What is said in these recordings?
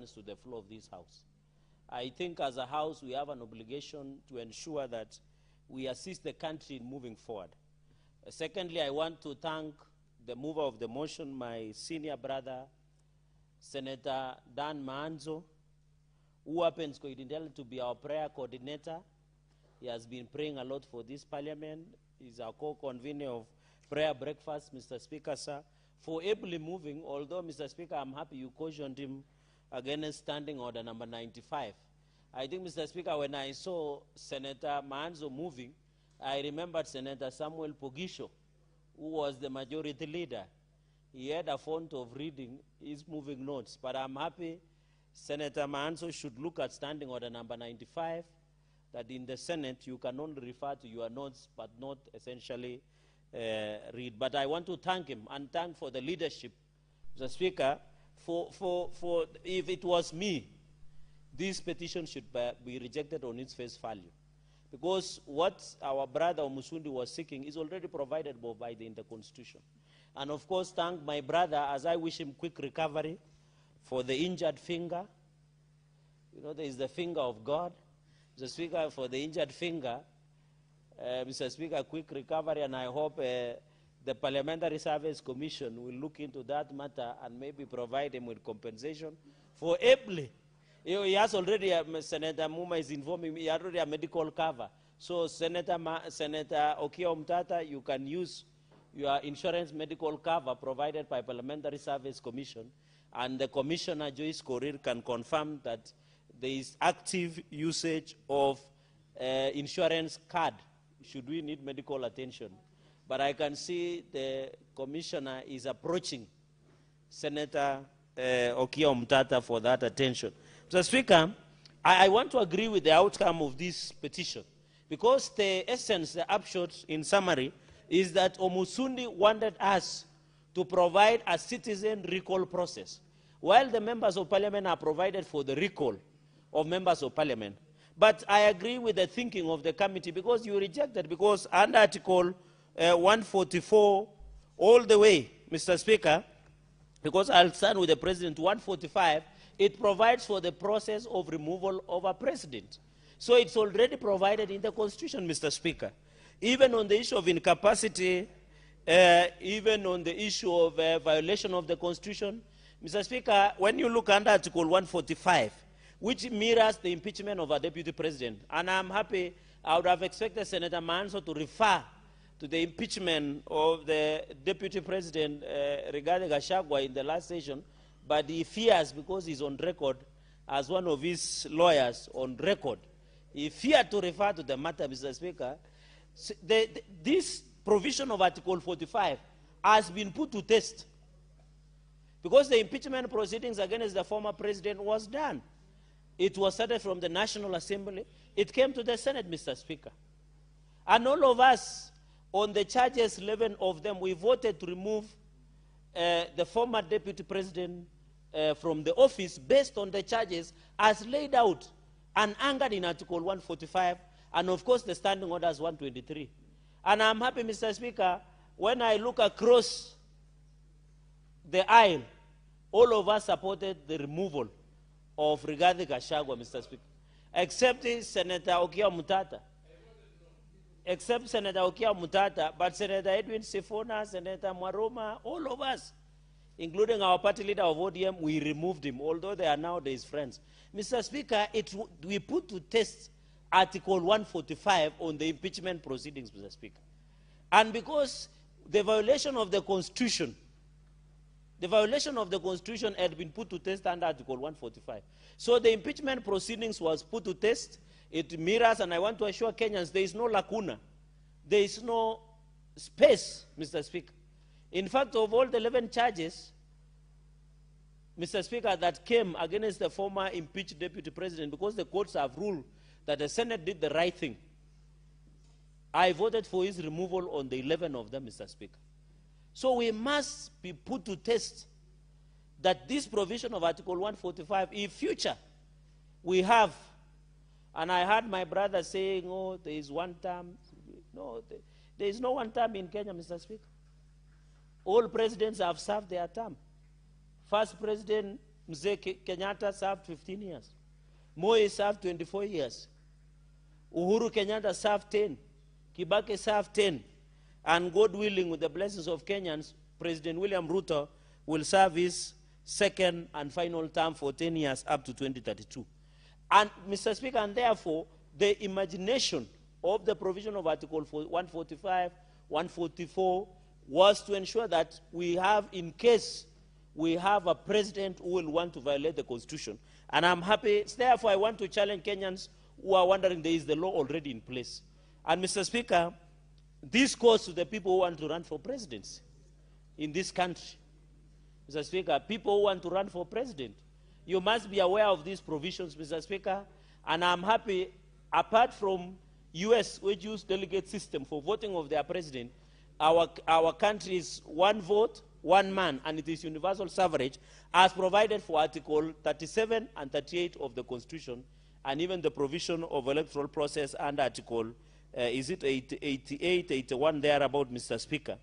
disturbance to the flow of this House. I think as a House, we have an obligation to ensure that we assist the country in moving forward. Secondly, I want to thank the mover of the motion, my senior brother, Senator Dan Maanzo, who happens coincidentally to be our prayer coordinator. He has been praying a lot for this parliament. He's our co-convener of prayer breakfast, Mr. Speaker, sir, for ably moving, although, Mr. Speaker, I'm happy you cautioned him against standing order number 95. I think, Mr. Speaker, when I saw Senator Maanzo moving, I remembered Senator Samuel Pogisho, who was the majority leader. He had a font of reading his moving notes, but I'm happy Senator Maanzo should look at standing order number 95, that in the Senate you can only refer to your notes but not essentially read. But I want to thank him and thank for the leadership, Mr. Speaker, for if it was me, this petition should be rejected on its face value. Because what our brother Omusundi was seeking is already provided by the Constitution. And of course, thank my brother as I wish him quick recovery for the injured finger. You know, there is the finger of God. Mr. Speaker, for the injured finger, Mr. Speaker, quick recovery, and I hope the Parliamentary Service Commission will look into that matter and maybe provide him with compensation for ably. He has already, Senator Muma is informing me, he has already a medical cover. So Senator Okia Omtata, you can use your insurance medical cover provided by Parliamentary Service Commission, and the Commissioner Joyce Korir can confirm that there is active usage of insurance card should we need medical attention. But I can see the Commissioner is approaching Senator Okia Omtata for that attention. Mr. Speaker, I want to agree with the outcome of this petition because the essence, the upshot in summary, is that Omusundi wanted us to provide a citizen recall process, while the members of parliament are provided for the recall of members of parliament. But I agree with the thinking of the committee because you rejected, because under Article 144 all the way, Mr. Speaker, because I'll start with the President, 145, it provides for the process of removal of a president. So it's already provided in the Constitution, Mr. Speaker. Even on the issue of incapacity, even on the issue of violation of the Constitution, Mr. Speaker, when you look under Article 145, which mirrors the impeachment of a deputy president, and I'm happy, I would have expected Senator Manso to refer to the impeachment of the deputy president regarding Gachagua in the last session, but he fears, because he's on record as one of his lawyers on record, he feared to refer to the matter, Mr. Speaker. This provision of Article 45 has been put to test because the impeachment proceedings against the former president was done. It was started from the National Assembly. It came to the Senate, Mr. Speaker. And all of us, on the charges, 11 of them, we voted to remove the former deputy president from the office based on the charges as laid out and anchored in Article 145, and of course the standing orders 123. And I'm happy, Mr. Speaker, when I look across the aisle, all of us supported the removal of Rigathi Gachagua, Mr. Speaker, except Senator Okia Mutata. Except Senator Okia Mutata, but Senator Edwin Sifuna, Senator Mwaroma, all of us, including our party leader of ODM, we removed him, although they are nowadays friends. Mr. Speaker, we put to test Article 145 on the impeachment proceedings, Mr. Speaker. And because the violation of the Constitution had been put to test under Article 145. So the impeachment proceedings was put to test. It mirrors, and I want to assure Kenyans, there is no lacuna. There is no space, Mr. Speaker. In fact, of all the 11 charges, Mr. Speaker, that came against the former impeached deputy president, because the courts have ruled that the Senate did the right thing, I voted for his removal on the 11 of them, Mr. Speaker. So we must be put to test that this provision of Article 145, in future, we have, and I heard my brother saying, oh, there is one term. No, there is no one term in Kenya, Mr. Speaker. All presidents have served their term. First president Mzee Kenyatta served 15 years. Moi served 24 years. Uhuru Kenyatta served 10. Kibaki served 10. And God willing, with the blessings of Kenyans, President William Ruto will serve his second and final term for 10 years up to 2032. And, Mr. Speaker, and therefore, the imagination of the provision of Article 145, 144 was to ensure that we have, in case we have a president who will want to violate the Constitution. And I'm happy, therefore I want to challenge Kenyans who are wondering there is the law already in place. And Mr. Speaker, this goes to the people who want to run for presidency in this country. Mr. Speaker, people who want to run for president, you must be aware of these provisions, Mr. Speaker, and I'm happy, apart from US, which use delegate system for voting of their president, our country is one vote, one man, and it is universal suffrage, as provided for Article 37 and 38 of the Constitution, and even the provision of electoral process and Article, is it 88, 81, thereabout, Mr. Speaker.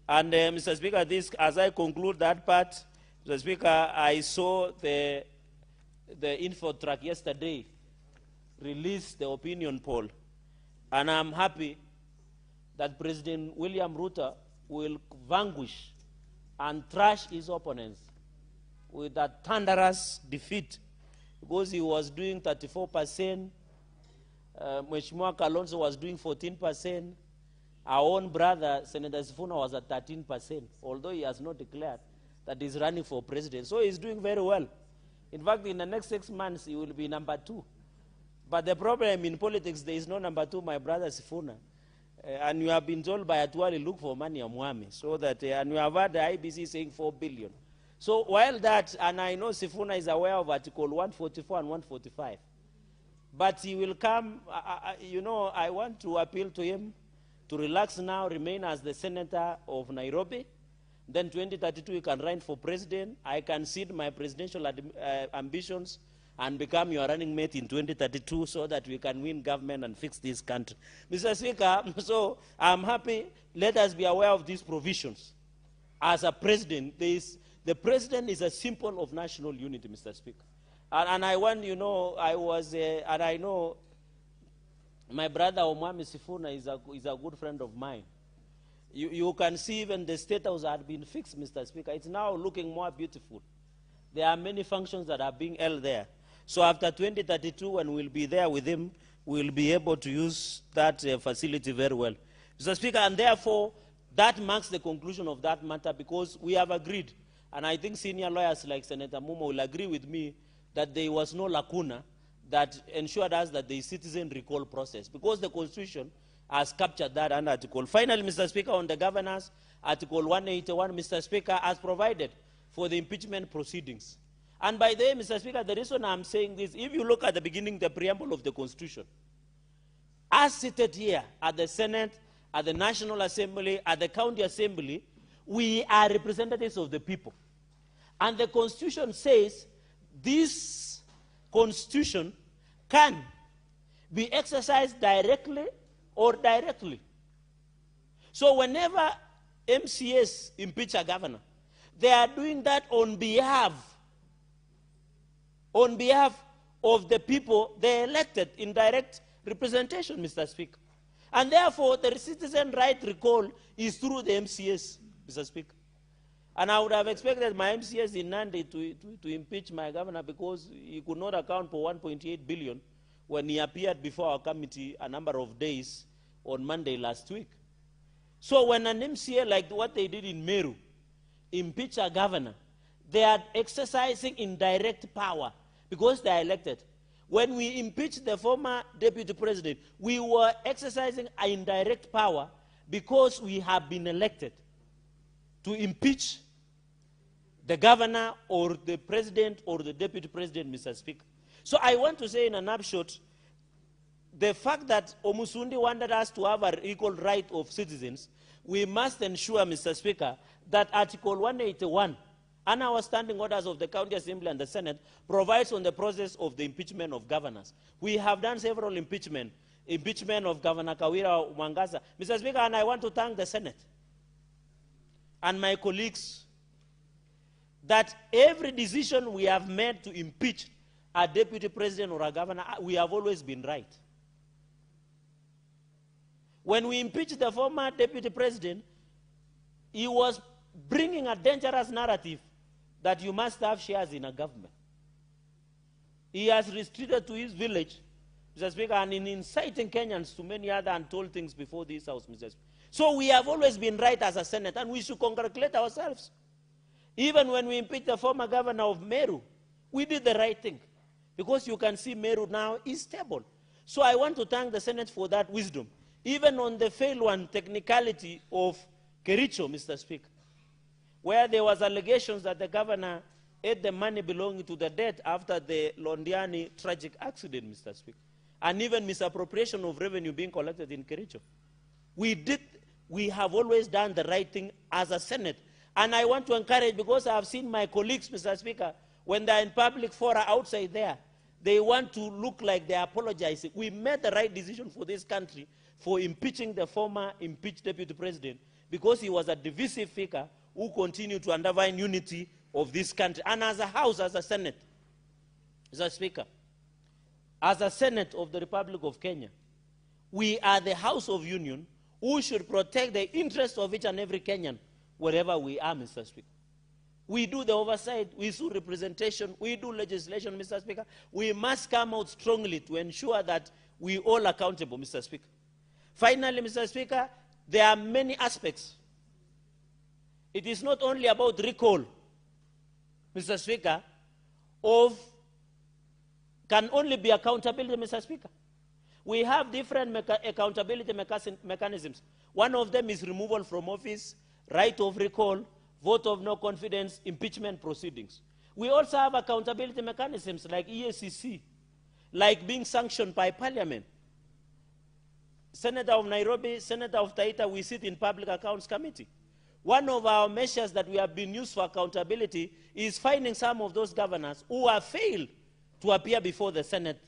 And Mr. Speaker, this, as I conclude that part, Mr. Speaker, I saw the info track yesterday release the opinion poll, and I'm happy that President William Ruto will vanquish and thrash his opponents with a thunderous defeat, because he was doing 34%, Mheshimiwa Kalonzo was doing 14%, our own brother, Senator Sifuna, was at 13%, although he has not declared that he's running for president. So he's doing very well. In fact, in the next 6 months, he will be number 2. But the problem in politics, there is no number 2, my brother Sifuna. And you have been told by Atuali, look for money, Mwami. So that, and you have heard the IBC saying 4 billion. So while that, and I know Sifuna is aware of Article 144 and 145, but he will come, you know, I want to appeal to him to relax now, remain as the senator of Nairobi. Then 2032, he can run for president. I can cede my presidential ambitions and become your running mate in 2032 so that we can win government and fix this country. Mr. Speaker, so I'm happy. Let us be aware of these provisions. As a president, the president is a symbol of national unity, Mr. Speaker. And I want, you know, and I know my brother Omwami Sifuna is a good friend of mine. You can see even the State House had been fixed, Mr. Speaker. It's now looking more beautiful. There are many functions that are being held there. So after 2032, when we'll be there with him, we'll be able to use that facility very well. Mr. Speaker, and therefore, that marks the conclusion of that matter, because we have agreed, and I think senior lawyers like Senator Mumo will agree with me, that there was no lacuna that ensured us that the citizen recall process, because the Constitution has captured that under Article. Finally, Mr. Speaker, on the governance, Article 181, Mr. Speaker, has provided for the impeachment proceedings. And by the way, Mr. Speaker, the reason I'm saying this, if you look at the beginning, the preamble of the Constitution, as seated here at the Senate, at the National Assembly, at the County Assembly, we are representatives of the people. And the Constitution says this Constitution can be exercised directly or directly. So whenever MCAs impeach a governor, they are doing that on behalf of the people they elected in direct representation, Mr. Speaker. And therefore, the citizen right recall is through the MCAs, Mr. Speaker. And I would have expected my MCAs in Nandi to impeach my governor, because he could not account for 1.8 billion when he appeared before our committee a number of days on Monday last week. So when an MCA, like what they did in Meru, impeach a governor, they are exercising indirect power because they are elected. When we impeached the former deputy president, we were exercising indirect power because we have been elected to impeach the governor or the president or the deputy president, Mr. Speaker. So I want to say in an upshot, the fact that Omusundi wanted us to have an equal right of citizens, we must ensure, Mr. Speaker, that Article 181 and our standing orders of the County Assembly and the Senate provides on the process of the impeachment of governors. We have done several impeachment of Governor Kawira Mwangasa. Mr. Speaker, and I want to thank the Senate and my colleagues, that every decision we have made to impeach a deputy president or a governor, we have always been right. When we impeached the former deputy president, he was bringing a dangerous narrative that you must have shares in a government. He has retreated to his village, Mr. Speaker, and in inciting Kenyans to many other untold things before this House, Mr. Speaker. So we have always been right as a Senate, and we should congratulate ourselves. Even when we impeached the former governor of Meru, we did the right thing. Because you can see Meru now is stable. So I want to thank the Senate for that wisdom. Even on the failed one technicality of Kericho, Mr. Speaker, where there was allegations that the governor ate the money belonging to the dead after the Londiani tragic accident, Mr. Speaker, and even misappropriation of revenue being collected in Kericho. We have always done the right thing as a Senate. And I want to encourage, because I have seen my colleagues, Mr. Speaker, when they're in public fora outside there, they want to look like they're apologizing. We made the right decision for this country for impeaching the former impeached deputy president, because he was a divisive figure who continued to undermine unity of this country. And as a House, as a Senate, Mr. Speaker, as a Senate of the Republic of Kenya, we are the House of Union who should protect the interests of each and every Kenyan wherever we are, Mr. Speaker. We do the oversight, we do representation, we do legislation, Mr. Speaker. We must come out strongly to ensure that we all accountable, Mr. Speaker. Finally, Mr. Speaker, there are many aspects. It is not only about recall, Mr. Speaker, can only be accountability, Mr. Speaker. We have different accountability mechanisms. One of them is removal from office, right of recall, vote of no confidence, impeachment proceedings. We also have accountability mechanisms like EACC, like being sanctioned by Parliament. Senator of Nairobi, Senator of Taita, we sit in Public Accounts Committee. One of our measures that we have been used for accountability is finding some of those governors who have failed to appear before the Senate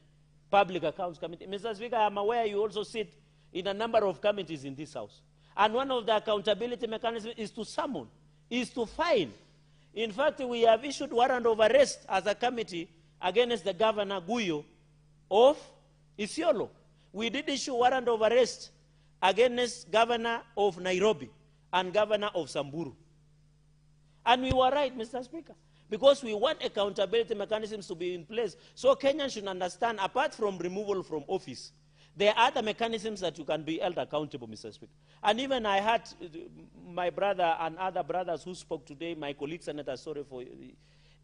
Public Accounts Committee. Mr. Speaker, I'm aware you also sit in a number of committees in this House. And one of the accountability mechanisms is to summon, is to fine. In fact, we have issued warrant of arrest as a committee against the Governor Guyo of Isiolo. We did issue warrant of arrest against Governor of Nairobi and Governor of Samburu. And we were right, Mr. Speaker, because we want accountability mechanisms to be in place. So Kenyans should understand, apart from removal from office, there are other mechanisms that you can be held accountable, Mr. Speaker. And even I had my brother and other brothers who spoke today, my colleague Senator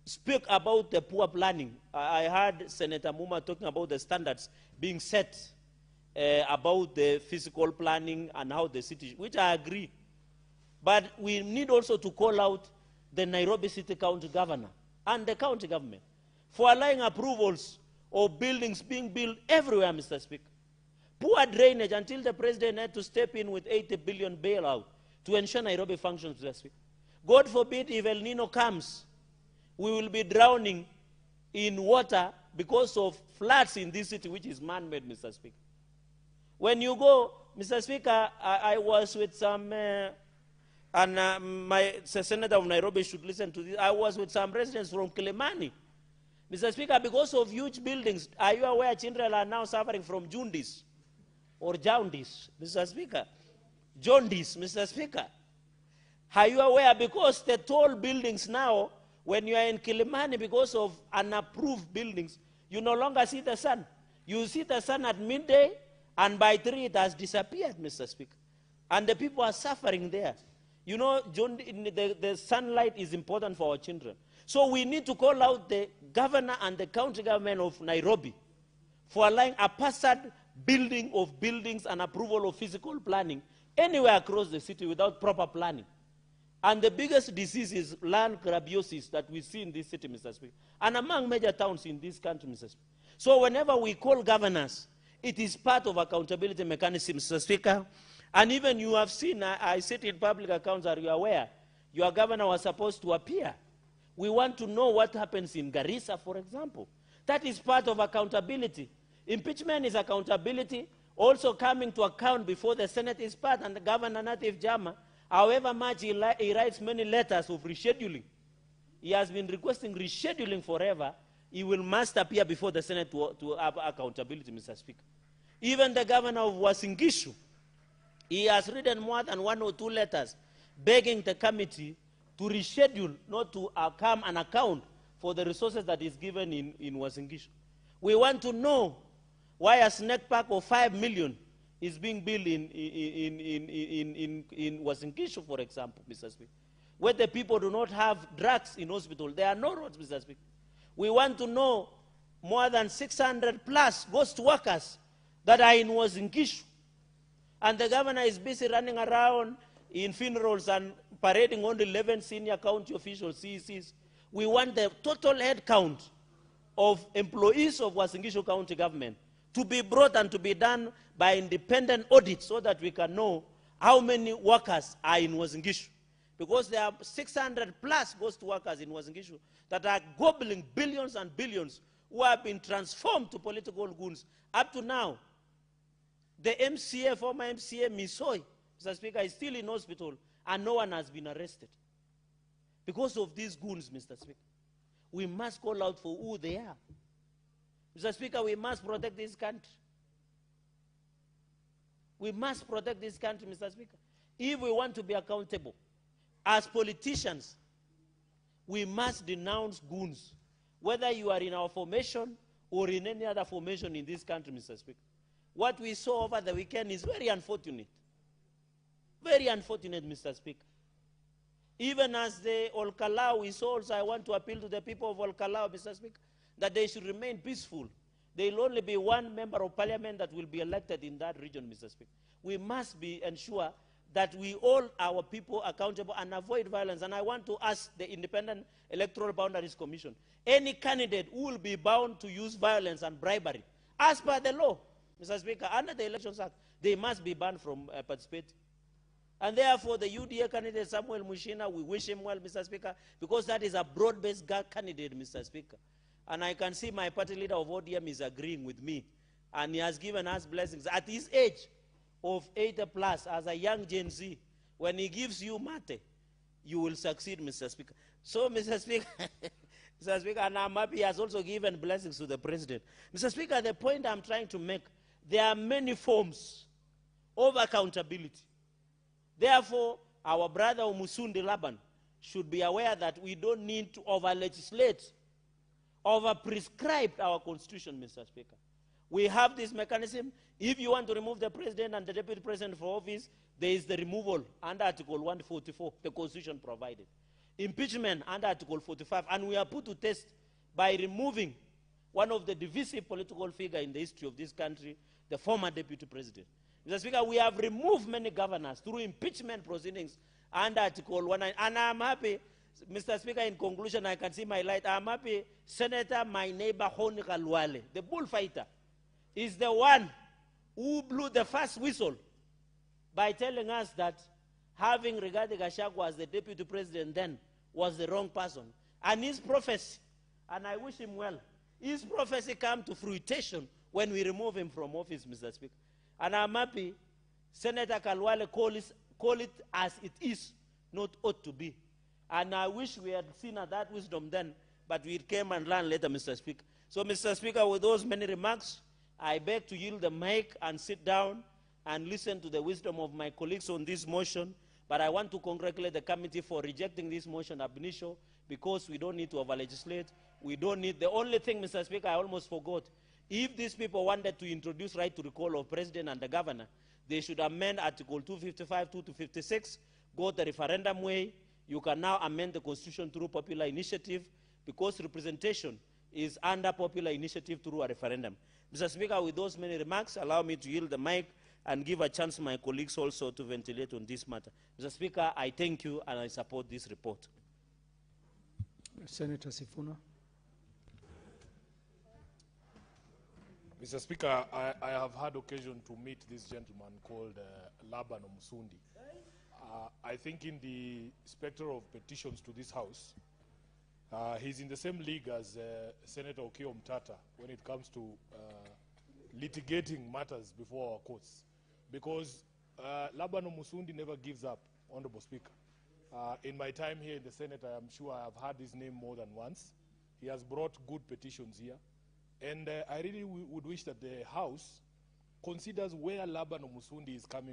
speak about the poor planning. I heard Senator Muma talking about the standards being set about the physical planning and how the city, which I agree. But we need also to call out the Nairobi City County Governor and the county government for allowing approvals of buildings being built everywhere, Mr. Speaker. Poor drainage until the president had to step in with 80 billion bailout to ensure Nairobi functions, Mr. Speaker. God forbid if El Nino comes, we will be drowning in water because of floods in this city, which is man-made, Mr. Speaker. When you go, Mr. Speaker, I was with some, my Senator of Nairobi should listen to this. I was with some residents from Kilimani. Mr. Speaker, because of huge buildings, are you aware children are now suffering from jaundice or jaundice, Mr. Speaker? Jaundice, Mr. Speaker. Are you aware, because the tall buildings now, when you are in Kilimani, because of unapproved buildings, you no longer see the sun. You see the sun at midday, and by 3 it has disappeared, Mr. Speaker. And the people are suffering there. You know, the sunlight is important for our children. So we need to call out the governor and the county government of Nairobi for allowing a passed building of buildings and approval of physical planning anywhere across the city without proper planning. And the biggest disease is land grabiosis that we see in this city, Mr. Speaker, and among major towns in this country, Mr. Speaker. So whenever we call governors, it is part of accountability mechanism, Mr. Speaker. And even you have seen, I sit in public accounts, are you aware? Your governor was supposed to appear. We want to know what happens in Garissa, for example. That is part of accountability. Impeachment is accountability. Also coming to account before the Senate is part, and the Governor Natif Jama, however much he writes many letters of rescheduling, he has been requesting rescheduling forever, he must appear before the Senate to have accountability, Mr. Speaker. Even the governor of Uasin Gishu, he has written more than 1 or 2 letters begging the committee to reschedule, not to come and account for the resources that is given in Uasin Gishu. We want to know why a snake park of 5 million is being built in Uasin Gishu, for example, Mr. Speaker, where the people do not have drugs in hospital. There are no roads, Mr. Speaker. We want to know more than 600 plus ghost workers that are in Uasin Gishu. And the governor is busy running around in funerals and parading only 11 senior county officials, CECs. We want the total head count of employees of Uasin Gishu County government to be brought and to be done by independent audit so that we can know how many workers are in Uasin Gishu. Because there are 600 plus ghost workers in Uasin Gishu that are gobbling billions and billions who have been transformed to political goons. Up to now, the MCA, former MCA Misoi, Mr. Speaker, is still in hospital and no one has been arrested. Because of these goons, Mr. Speaker, we must call out for who they are. Mr. Speaker, we must protect this country. We must protect this country, Mr. Speaker. If we want to be accountable, as politicians, we must denounce goons, whether you are in our formation or in any other formation in this country, Mr. Speaker. What we saw over the weekend is very unfortunate. Very unfortunate, Mr. Speaker. Even as the Olkalau we saw also, I want to appeal to the people of Olkalau, Mr. Speaker, that they should remain peaceful. There will only be one member of parliament that will be elected in that region, Mr. Speaker. We must ensure that we hold our people accountable and avoid violence. And I want to ask the Independent Electoral Boundaries Commission, any candidate who will be bound to use violence and bribery, as per the law, Mr. Speaker, under the Elections Act, they must be banned from participating. And therefore, the UDA candidate, Samuel Mushina, we wish him well, Mr. Speaker, because that is a broad-based candidate, Mr. Speaker. And I can see my party leader of ODM is agreeing with me. And he has given us blessings. At his age of 80 plus, as a young Gen Z, when he gives you mate, you will succeed, Mr. Speaker. So, Mr. Speaker, Mr. Speaker, and I'm happy he has also given blessings to the president. Mr. Speaker, the point I'm trying to make, there are many forms of accountability. Therefore, our brother Umusundi Laban should be aware that we don't need to over-legislate, over-prescribe our constitution, Mr. Speaker. We have this mechanism. If you want to remove the president and the deputy president from office, there is the removal under Article 144, the constitution provided. Impeachment under Article 45, and we are put to test by removing one of the divisive political figures in the history of this country, the former deputy president. Mr. Speaker, we have removed many governors through impeachment proceedings under Article 199. And I'm happy, Mr. Speaker, in conclusion, I can see my light. I'm happy Senator, my neighbor, Honi Kalwale, the bullfighter, is the one who blew the first whistle by telling us that having Rigathi Gachagua as the deputy president then was the wrong person. And his prophecy, and I wish him well, his prophecy came to fruition when we remove him from office, Mr. Speaker. And I'm happy Senator Kalwale call it as it is, not ought to be. And I wish we had seen that wisdom then, but we came and learned later, Mr. Speaker. So, Mr. Speaker, with those many remarks, I beg to yield the mic and sit down and listen to the wisdom of my colleagues on this motion. But I want to congratulate the committee for rejecting this motion ab initio, because we don't need to over-legislate. We don't need, the only thing, Mr. Speaker, I almost forgot. If these people wanted to introduce right to recall of president and the governor, they should amend Article 255, 256, go the referendum way. You can now amend the Constitution through popular initiative, because representation is under popular initiative through a referendum. Mr. Speaker, with those many remarks, allow me to yield the mic and give a chance to my colleagues also to ventilate on this matter. Mr. Speaker, I thank you and I support this report. Senator Sifuna. Mr. Speaker, I have had occasion to meet this gentleman called Laban Omusundi. I think in the specter of petitions to this House, he's in the same league as Senator Okiya Omtata when it comes to litigating matters before our courts. Because Laban Omusundi never gives up, Honorable Speaker. In my time here in the Senate, I am sure I have heard his name more than once. He has brought good petitions here. And I really would wish that the House considers where Laban Omusundi is coming